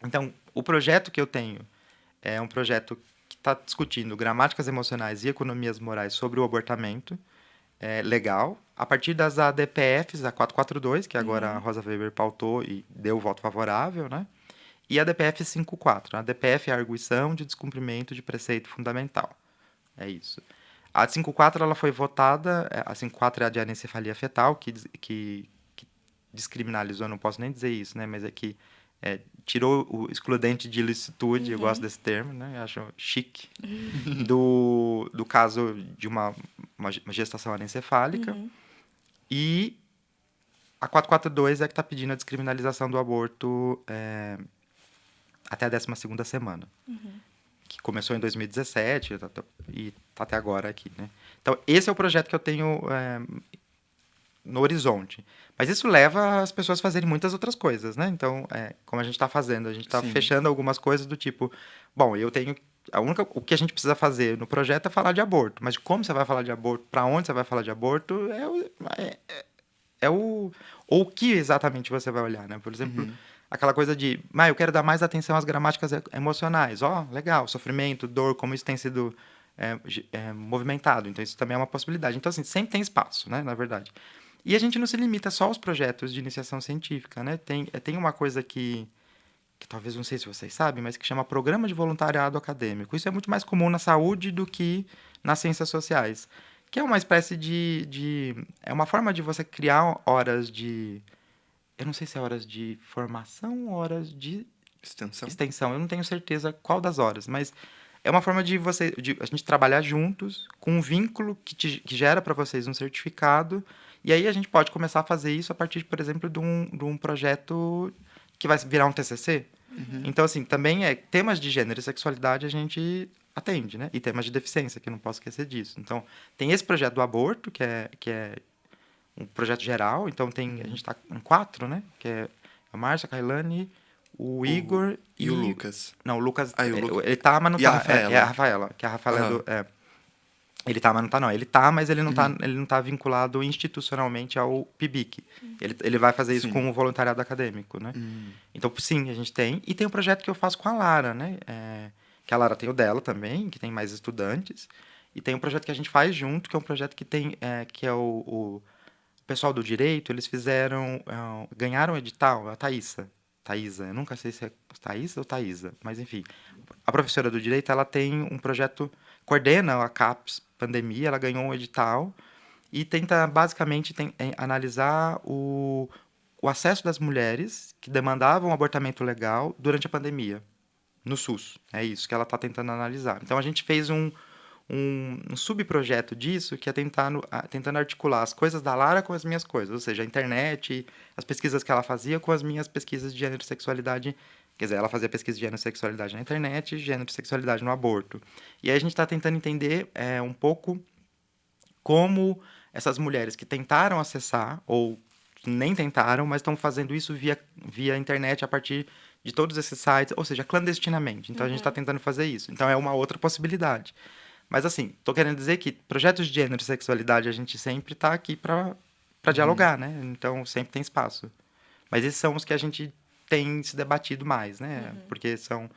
Então, o projeto que eu tenho é um projeto que está discutindo gramáticas emocionais e economias morais sobre o abortamento legal, a partir das ADPFs, a 442, que agora a Rosa Weber pautou e deu o voto favorável, né? E a DPF 54. A DPF é a arguição de descumprimento de preceito fundamental. É isso. A 54 ela foi votada, a 54 é a de anencefalia fetal, que descriminalizou, não posso nem dizer isso, né? Mas é que tirou o excludente de ilicitude, eu gosto desse termo, né? Eu acho chique, do caso de uma gestação anencefálica. E a 442 é que está pedindo a descriminalização do aborto até a 12ª semana, que começou em 2017 e está até agora aqui, né? Então, esse é o projeto que eu tenho no horizonte. Mas isso leva as pessoas a fazerem muitas outras coisas, né? Então, como a gente está fazendo, a gente está fechando algumas coisas do tipo, bom, eu tenho... O que a gente precisa fazer no projeto é falar de aborto, mas de como você vai falar de aborto, para onde você vai falar de aborto, ou o que exatamente você vai olhar, né? Por exemplo, aquela coisa de, eu quero dar mais atenção às gramáticas emocionais. Legal, sofrimento, dor, como isso tem sido movimentado. Então, isso também é uma possibilidade. Então, assim, sempre tem espaço, né? Na verdade. E a gente não se limita só aos projetos de iniciação científica, né? Tem uma coisa que talvez, não sei se vocês sabem, mas que chama Programa de Voluntariado Acadêmico. Isso é muito mais comum na saúde do que nas ciências sociais. Que é uma espécie é uma forma de você criar horas de... Eu não sei se é horas de formação ou horas de extensão. Eu não tenho certeza qual das horas, mas é uma forma de a gente trabalhar juntos com um vínculo que gera para vocês um certificado. E aí a gente pode começar a fazer isso a partir, por exemplo, de um projeto que vai virar um TCC. Então, assim, também temas de gênero e sexualidade a gente atende, né? E temas de deficiência, que eu não posso esquecer disso. Então, tem esse projeto do aborto, que é um projeto geral. Então, a gente está em 4, né? Que é a Márcia, a Kailane, o Igor e o Lucas. Não, o Lucas... Lucas. Ele tá, mas não e tá. A Rafaela. É a Rafaela, que a Rafaela ele tá, mas não tá, não. Ele tá, mas ele não tá vinculado institucionalmente ao PIBIC. Ele vai fazer isso com o voluntariado acadêmico, né? Então, sim, a gente tem. E tem um projeto que eu faço com a Lara, né? Que a Lara tem o dela também, que tem mais estudantes. E tem um projeto que a gente faz junto, que é um projeto que tem... que é o pessoal do direito, eles fizeram... ganharam um edital, a Thaísa, eu nunca sei se é Thaísa ou Thaísa, mas enfim. A professora do direito, ela tem um projeto... coordena a CAPES Pandemia, ela ganhou um edital e tenta, basicamente, analisar o acesso das mulheres que demandavam abortamento legal durante a pandemia, no SUS. É isso que ela está tentando analisar. Então, a gente fez um subprojeto disso, que é tentando articular as coisas da Lara com as minhas coisas, ou seja, a internet, as pesquisas que ela fazia com as minhas pesquisas de gênero e sexualidade. Quer dizer, ela fazia pesquisa de gênero e sexualidade na internet, gênero e sexualidade no aborto. E aí a gente está tentando entender um pouco como essas mulheres que tentaram acessar, ou nem tentaram, mas estão fazendo isso via internet a partir de todos esses sites, ou seja, clandestinamente. Então, a gente está tentando fazer isso. Então, é uma outra possibilidade. Mas, assim, estou querendo dizer que projetos de gênero e sexualidade a gente sempre está aqui para dialogar, né? Então, sempre tem espaço. Mas esses são os que a gente tem se debatido mais, né? Porque são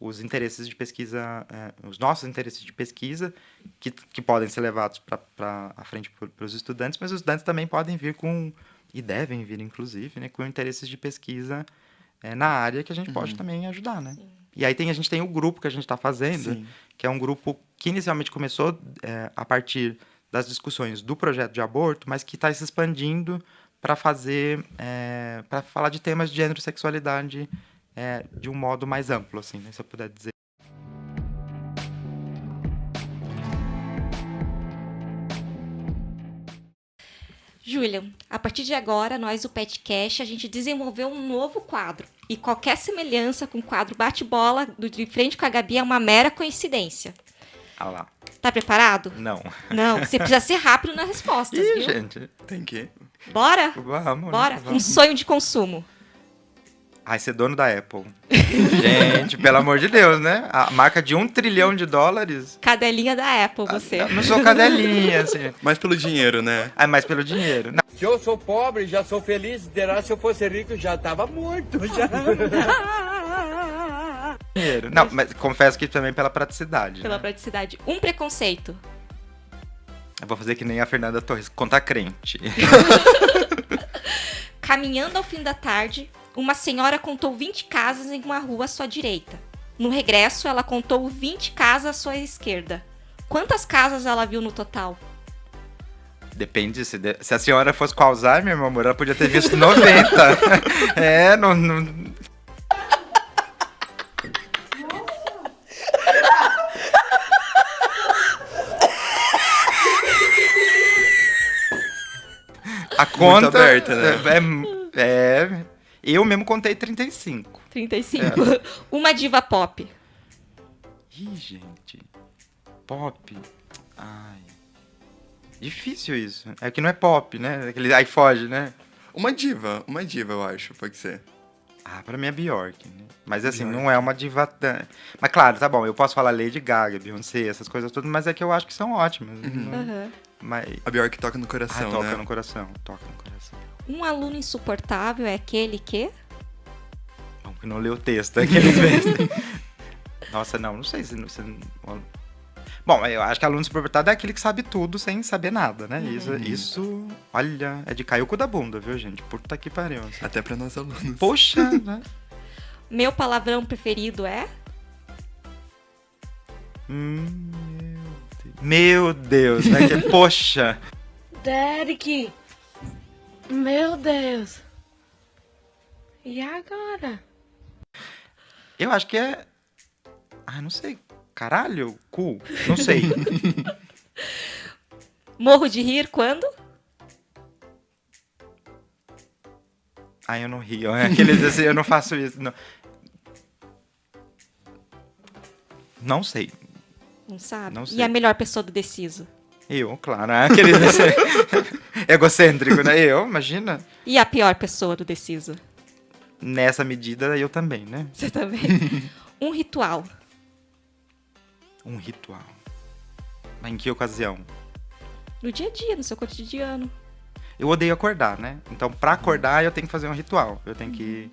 os interesses de pesquisa, os nossos interesses de pesquisa, que podem ser levados para a frente para os estudantes, mas os estudantes também podem vir e devem vir, inclusive, né, com interesses de pesquisa na área que a gente pode também ajudar, né? Sim. E aí a gente tem o grupo que a gente está fazendo, que é um grupo que inicialmente começou a partir das discussões do projeto de aborto, mas que está se expandindo para para falar de temas de gênero e sexualidade de um modo mais amplo, assim, né, se eu puder dizer. Júlia, a partir de agora, nós do Petcast, a gente desenvolveu um novo quadro. E qualquer semelhança com o quadro bate-bola do De Frente com a Gabi é uma mera coincidência. Ah lá. Tá preparado? Não. Não, você precisa ser rápido nas respostas, Ih, viu? gente. Tem que. Bora? Vamos. Bora. Né? Um Vamos. sonho de consumo. Ai, ser dono da Apple. Gente, pelo amor de Deus, né? A marca de $1 trilhão. Cadelinha da Apple, você. Não sou cadelinha, assim. Mas pelo dinheiro, né? Ah, mas pelo dinheiro. Não, Se eu sou pobre, já sou feliz. Derá, se eu fosse rico, já tava morto. Já. dinheiro. Não, mas confesso que também pela praticidade. Pela Né? praticidade. Um preconceito. Eu vou fazer que nem a Fernanda Torres, conta crente. Caminhando ao fim da tarde, uma senhora contou 20 casas em uma rua à sua direita. No regresso, ela contou 20 casas à sua esquerda. Quantas casas ela viu no total? Depende, se a senhora fosse com Alzheimer, meu amor, ela podia ter visto 90. É, não... A conta aberta, né? Eu mesmo contei 35. 35. Uma diva pop. Ih, gente. Pop. Ai. Difícil isso. É que não é pop, né? Aquele aí foge, né? Uma diva, eu acho, pode ser. Ah, pra mim é Bjork, né? Mas assim, Bjork. não é uma diva... Mas claro, tá bom, eu posso falar Lady Gaga, Beyoncé, essas coisas todas, mas é que eu acho que são ótimas. Não- Aham. Mas... A Bjork toca no coração, toca né? no coração, toca no coração. Um aluno insuportável é aquele que... Bom, que não leu o texto, aqueles vezes. Nossa, não sei se... Bom, eu acho que aluno insuportável é aquele que sabe tudo sem saber nada, né? Isso, olha, é de cair o cu da bunda, viu, gente? Puta que pariu. Assim. Até pra nós alunos. Poxa, né? Meu palavrão preferido é... Meu Deus, né? Poxa. Derek! Meu Deus! E agora? Eu acho que é... Ah, não sei. Caralho? Cu? Não sei. Morro de rir quando? Ah, eu não rio. É aqueles assim, eu não faço isso. Não sei. Não sabe? Não sei. E a melhor pessoa do Deciso? Eu, claro. É aqueles assim, egocêntrico, né? Eu, imagina. E a pior pessoa do Deciso? Nessa medida, eu também, né? Você também? Um ritual. Um ritual. Mas em que ocasião? No dia a dia, no seu cotidiano. Eu odeio acordar, né? Então, pra acordar, eu tenho que fazer um ritual. Eu tenho que...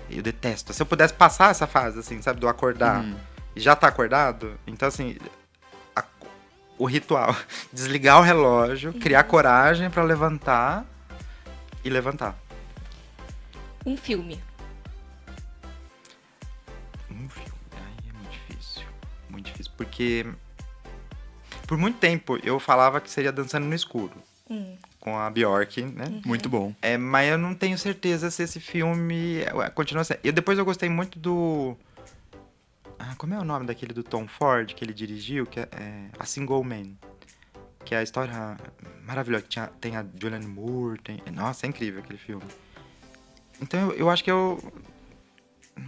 Eu detesto. Se eu pudesse passar essa fase, assim, sabe? Do acordar e já tá acordado. Então, assim... O ritual. Desligar o relógio, criar coragem pra levantar e levantar. Um filme. Um filme. Ai, é muito difícil. Muito difícil. Porque... Por muito tempo, eu falava que seria Dançando no Escuro. Com a Bjork, né? Muito bom. Mas eu não tenho certeza se esse filme continua sendo. Depois eu gostei muito do... como é o nome daquele do Tom Ford que ele dirigiu? Que é A Single Man. Que é a história maravilhosa. Tem a Julianne Moore. Nossa, é incrível aquele filme. Então eu acho que eu...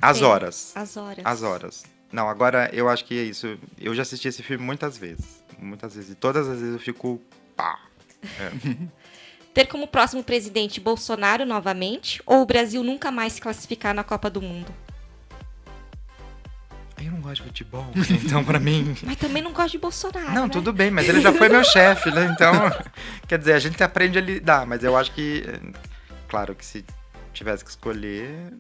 As Horas. As horas. As Horas. Não, agora eu acho que é isso. Eu já assisti esse filme muitas vezes. Muitas vezes. E todas as vezes eu fico... Pá. Ter como próximo presidente Bolsonaro novamente ou o Brasil nunca mais se classificar na Copa do Mundo? Eu não gosto de futebol, então pra mim... Mas também não gosto de Bolsonaro, Não, né? tudo bem, mas ele já foi meu chefe, né? Então, quer dizer, a gente aprende a lidar, mas eu acho que... Claro que se tivesse que escolher,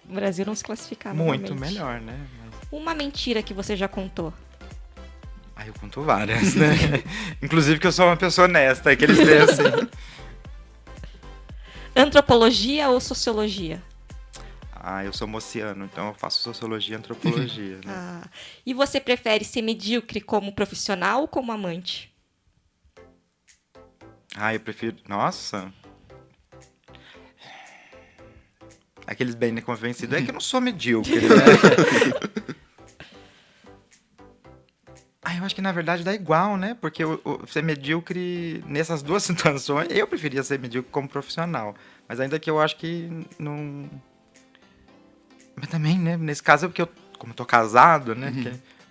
O Brasil não se classificar muito novamente. melhor, né? Uma mentira que você já contou. Eu conto várias, né? Inclusive que eu sou uma pessoa honesta, que eles veem assim... Antropologia ou sociologia? Eu sou mociano, então eu faço sociologia e antropologia, né? E você prefere ser medíocre como profissional ou como amante? Eu prefiro... Nossa... Aqueles bem convencidos. É que eu não sou medíocre, né? Eu acho que na verdade dá igual, né? Porque ser medíocre nessas duas situações, eu preferia ser medíocre como profissional. Mas ainda que eu acho que não. Mas também, né? Nesse caso, porque como eu tô casado, né?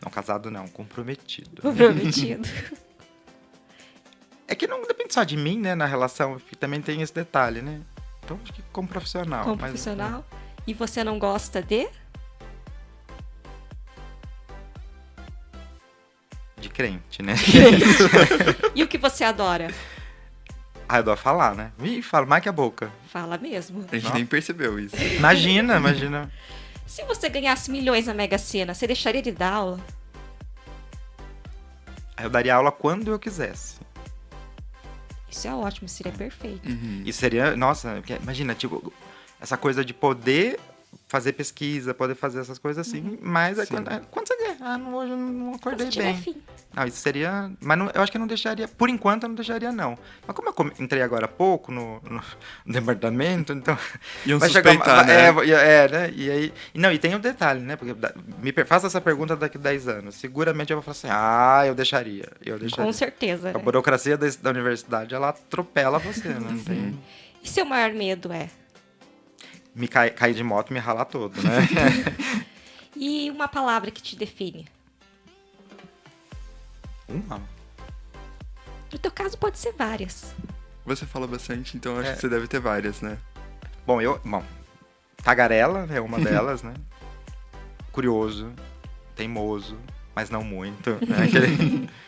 Não, casado não, comprometido. Comprometido. É que não depende só de mim, né? Na relação, que também tem esse detalhe, né? Então acho que como profissional. Como mas- profissional. E você não gosta de? De crente, né? E o que você adora? Eu adoro falar, né? Ih, falo mais que a boca. Fala mesmo. A gente Não. nem percebeu isso. Imagina. Se você ganhasse milhões na Mega Sena, você deixaria de dar aula? Eu daria aula quando eu quisesse. Isso é ótimo, seria perfeito. Isso seria, nossa, porque imagina, tipo, essa coisa de poder fazer pesquisa, poder fazer essas coisas assim, mas é quando você quer. Hoje eu não acordei Quando você tiver bem. fim. Não, isso seria. Mas eu acho que eu não deixaria. Por enquanto eu não deixaria, não. Mas como eu entrei agora há pouco no departamento, então. Iam vai chegar suspeitar, né? né? E aí. Não, e tem um detalhe, né? Porque faça essa pergunta daqui a 10 anos. Seguramente eu vou falar assim, eu deixaria. Com certeza. A Né? burocracia da universidade, ela atropela você, né? Não tem. E seu maior medo é? Me cair de moto e me ralar todo, né? E uma palavra que te define? Uma. No teu caso, pode ser várias. Você fala bastante, então acho que você deve ter várias, né? Bom, tagarela é uma delas, né? Curioso, teimoso, mas não muito. Né?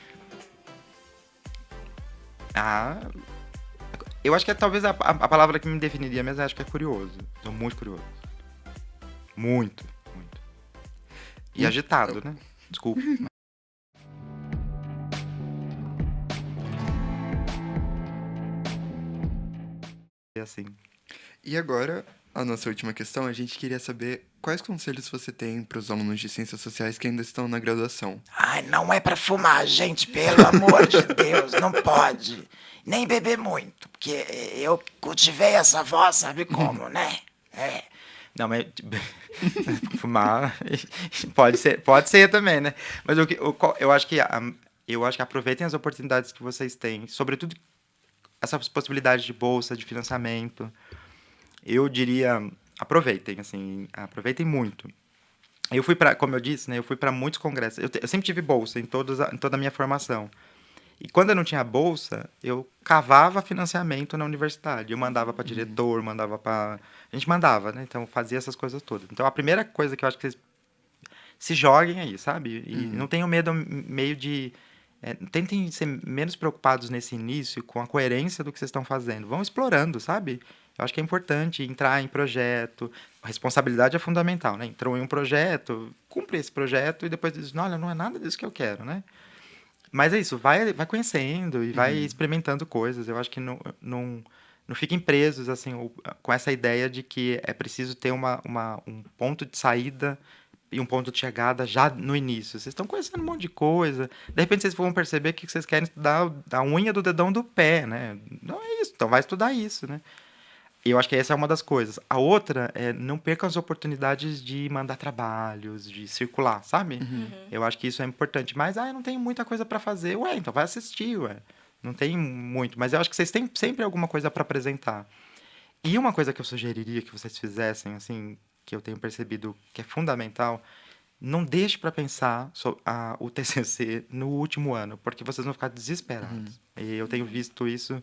Eu acho que talvez a palavra que me definiria mesmo, acho que é curioso. Sou muito curioso. Muito. E agitado, né? Desculpa. É assim. E agora, a nossa última questão, a gente queria saber quais conselhos você tem para os alunos de ciências sociais que ainda estão na graduação. Não é pra fumar, gente, pelo amor de Deus, não pode. Nem beber muito, porque eu cultivei essa voz, sabe como, né? Não, mas fumar pode ser também, né? Mas eu acho que aproveitem as oportunidades que vocês têm, sobretudo essas possibilidades de bolsa, de financiamento. Eu diria, aproveitem, assim, aproveitem muito. Eu fui como eu disse, né? Eu fui para muitos congressos. Eu sempre tive bolsa em toda a minha formação. E quando eu não tinha bolsa, eu cavava financiamento na universidade. Eu mandava para diretor, a gente mandava, né? Então, fazia essas coisas todas. Então, a primeira coisa que eu acho que vocês se joguem aí, sabe? E não tenham medo meio de... tentem ser menos preocupados nesse início com a coerência do que vocês estão fazendo. Vão explorando, sabe? Eu acho que é importante entrar em projeto. A responsabilidade é fundamental, né? Entrou em um projeto, cumpre esse projeto e depois diz, olha, não é nada disso que eu quero, né? Mas é isso, vai conhecendo e vai experimentando coisas. Eu acho que não fiquem presos assim, com essa ideia de que é preciso ter um ponto de saída e um ponto de chegada já no início. Vocês estão conhecendo um monte de coisa. De repente vocês vão perceber que vocês querem estudar a unha do dedão do pé, né? Não é isso, então vai estudar isso, né? E eu acho que essa é uma das coisas. A outra é não percam as oportunidades de mandar trabalhos, de circular, sabe? Eu acho que isso é importante. Mas, eu não tenho muita coisa para fazer. Então vai assistir, Não tem muito. Mas eu acho que vocês têm sempre alguma coisa para apresentar. E uma coisa que eu sugeriria que vocês fizessem, assim, que eu tenho percebido que é fundamental, não deixe para pensar o TCC no último ano, porque vocês vão ficar desesperados. E eu tenho visto isso.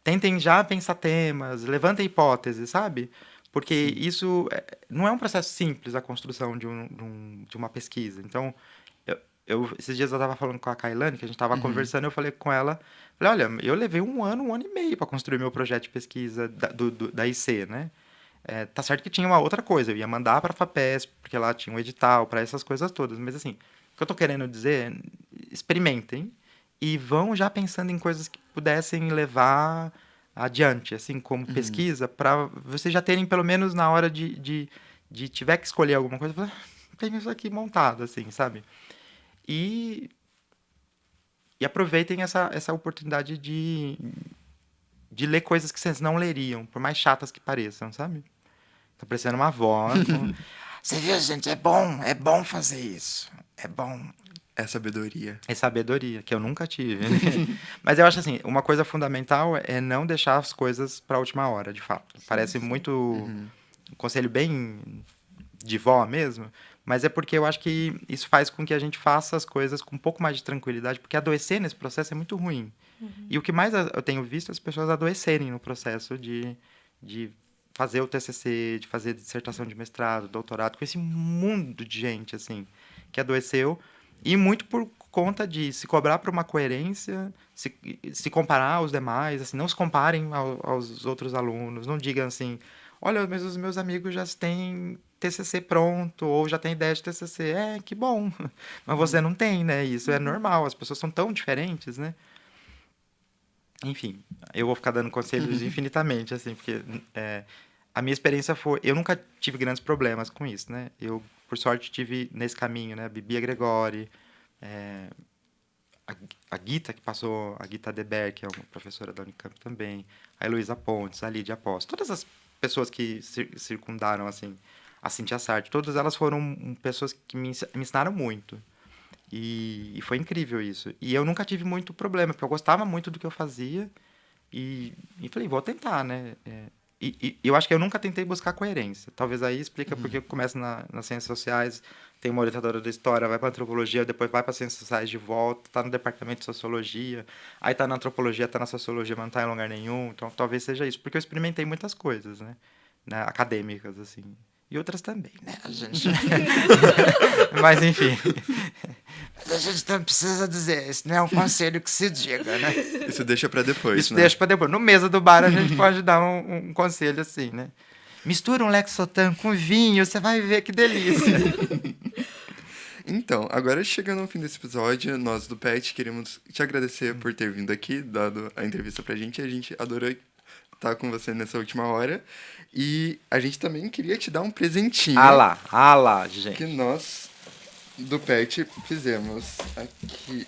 Tentem já pensar temas, levantem hipóteses, sabe? Porque isso não é um processo simples, a construção de uma pesquisa. Então, esses dias eu estava falando com a Kailane, que a gente estava conversando, eu falei com ela, olha, eu levei um ano e meio para construir meu projeto de pesquisa da IC, né? Tá certo que tinha uma outra coisa, eu ia mandar para a FAPESP, porque lá tinha um edital para essas coisas todas, mas assim, o que eu estou querendo dizer é, experimentem, e vão já pensando em coisas que pudessem levar adiante, assim, como pesquisa, para vocês já terem, pelo menos na hora de tiver que escolher alguma coisa, tem isso aqui montado, assim, sabe? E aproveitem essa oportunidade de ler coisas que vocês não leriam, por mais chatas que pareçam, sabe? Tá parecendo uma avó. Você viu, gente? É bom fazer isso. É bom. É sabedoria. É sabedoria, que eu nunca tive. Mas eu acho assim, uma coisa fundamental é não deixar as coisas para a última hora, de fato. Parece muito um conselho bem de vó mesmo, mas é porque eu acho que isso faz com que a gente faça as coisas com um pouco mais de tranquilidade, porque adoecer nesse processo é muito ruim. E o que mais eu tenho visto é as pessoas adoecerem no processo de fazer o TCC, de fazer dissertação de mestrado, doutorado, com esse mundo de gente, assim, que adoeceu, e muito por conta de se cobrar para uma coerência, se comparar aos demais, assim, não se comparem aos outros alunos, não digam assim, olha, mas os meus amigos já têm TCC pronto, ou já têm ideia de TCC, que bom, mas você não tem, né, isso é normal, as pessoas são tão diferentes, né. Enfim, eu vou ficar dando conselhos infinitamente, assim, porque a minha experiência foi... Eu nunca tive grandes problemas com isso, né? Eu, por sorte, tive nesse caminho, né? A Bibia Gregori, a Gita, que passou... A Gita Deber, que é uma professora da Unicamp também, a Heloísa Pontes, a Lídia Apóstolo, todas as pessoas que circundaram, assim, a Cíntia Sartre, todas elas foram pessoas que me ensinaram muito. E foi incrível isso. E eu nunca tive muito problema, porque eu gostava muito do que eu fazia. E falei, vou tentar, né? E eu acho que eu nunca tentei buscar coerência. Talvez aí explica porque eu começo nas ciências sociais, tem uma orientadora da história, vai para antropologia, depois vai para ciências sociais de volta, tá no departamento de sociologia, aí tá na antropologia, tá na sociologia, mas não tá em lugar nenhum. Então talvez seja isso. Porque eu experimentei muitas coisas, né? Acadêmicas, assim. E outras também, né? A gente... Mas, enfim... Mas a gente não precisa dizer, isso não é um conselho que se diga, né? Isso deixa pra depois, Isso né? deixa pra depois. No mesa do bar a gente pode dar um conselho assim, né? Mistura um Lexotan com vinho, você vai ver que delícia. Então, agora chegando ao fim desse episódio, nós do PET queremos te agradecer por ter vindo aqui, dado a entrevista pra gente. A gente adorou estar com você nessa última hora. E a gente também queria te dar um presentinho. Ah lá, gente. Que nós, do PET, fizemos aqui.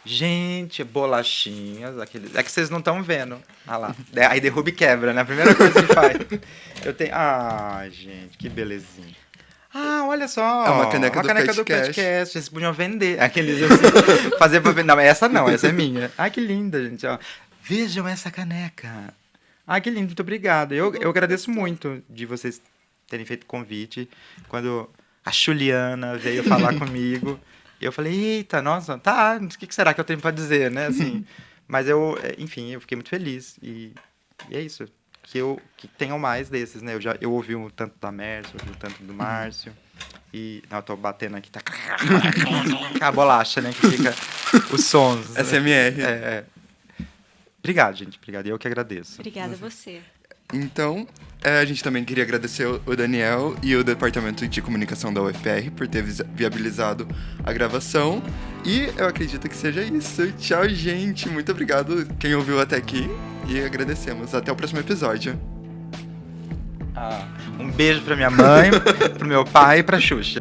Gente, bolachinhas, aqueles... É que vocês não estão vendo. Ah lá. Aí derruba e quebra, né? A primeira coisa que faz. Eu tenho... Ah, gente, que belezinha. Ah, olha só. É uma caneca do do Petcast. Petcast. Vocês podiam vender. Aqueles assim, fazer pra vender. Não, essa não, essa é minha. Ai, que linda, gente. Ó. Vejam essa caneca. Ah, que lindo, muito obrigado. Eu agradeço muito de vocês terem feito o convite. Quando a Juliana veio falar comigo, eu falei, eita, nossa, tá, o que será que eu tenho pra dizer, né? Assim, mas enfim, eu fiquei muito feliz. E é isso. Que tenham mais desses, né? Eu ouvi um tanto da Mércio, ouvi um tanto do Márcio. E... Não, eu tô batendo aqui, tá... A bolacha, né? Que fica os sons. SMR. Obrigado, gente. Obrigado. Eu que agradeço. Obrigada a você. Então, a gente também queria agradecer o Daniel e o Departamento de Comunicação da UFPR por ter viabilizado a gravação. E eu acredito que seja isso. Tchau, gente. Muito obrigado quem ouviu até aqui. E agradecemos. Até o próximo episódio. Um beijo pra minha mãe, pro meu pai e pra Xuxa.